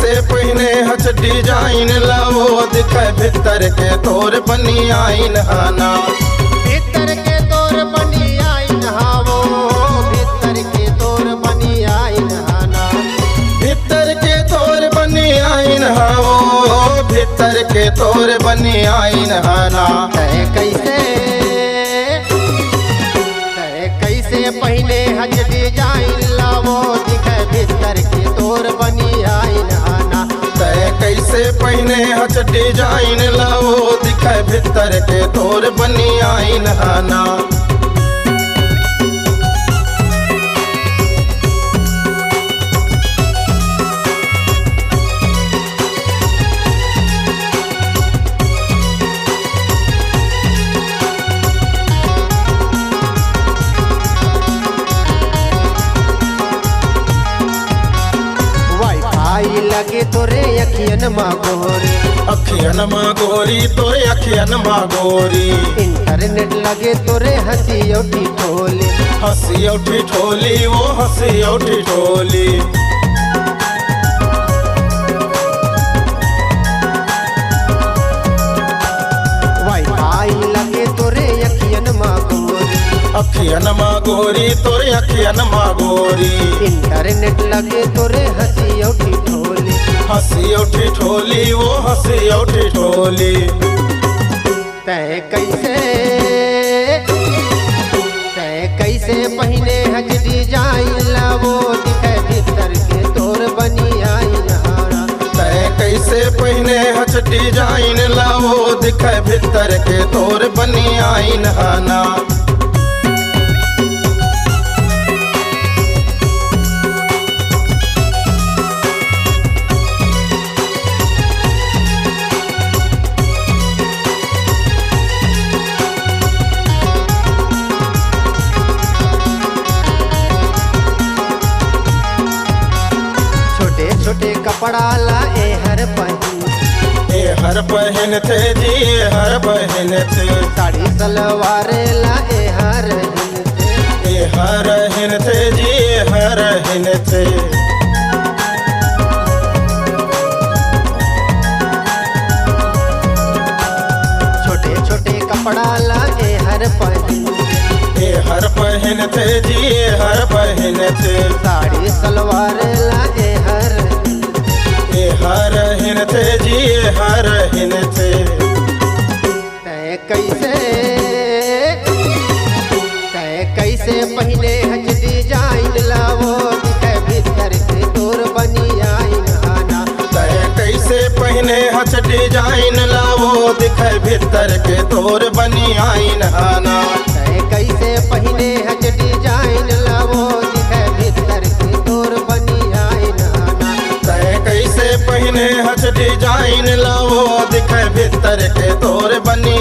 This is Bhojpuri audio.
कैसे पहने हच डिजाइन लावो दिखे भीतर के तोर बनी आइन हाना। भीतर के तोर बनी आइन हावो, भीतर के तोर बनी आइन हाना। भीतर के तोर बनी आइन हावो, भीतर के तोर बनी आइन हाना। कैसे पहले हज डिजाइन लावो दिखे भीतर के तोर बनी आइन हाना। कैसे पहने हच डिजाइन लावो दिखे भीतर के तोर बनी आइन हाना। लगे तोरे अखियन मागोरी, अखियन मागोरी तोरे अखियन मागोरी। इंटरनेट लगे तोरे हंसी उठी ठोली, हंसी उठी ठोली वो हंसी उठी ठोली। वाईफाई लगे तोरे अखियन मागोरी, अखियन मागोरी तोरे अखियन मागोरी। इंटरनेट लगे तोरे हंसी उठी ठोली, हंसी उठी ठोली वो हंसी उठी ठोली। तय कैसे पहने हज डिजाइन लावो दिखे भीतर के तोर बनी आइन हाना। कैसे पहने हच डिजाइन लावो दिखे भीतर के तोर बनी आइन हाना। छोटे कपड़ा ला ए हर पहन थे जी ए हर पहन थे। साड़ी सलवार ला ए हर हिन थे जी ए हर हिन थे। छोटे कपड़ा ला ए हर पहन थे जी ए हर पहन थे। साड़ी सलवार ला ए हर हिन थे जी ए हर हिन थे। कैसे पहले हज डिजाइन लावो दिखे भीतर के तोर बनी आइन हाना। कैसे पहने हच डिजाइन लावो दिखे भीतर के तोर बनी आइन हाना। कैसे पहले हज डिजाइन लावो दिखे भीतर के तोर बनी आइन हाना। कैसे पहने हच डिजाइन लावो दिखे भीतर के तोर बनी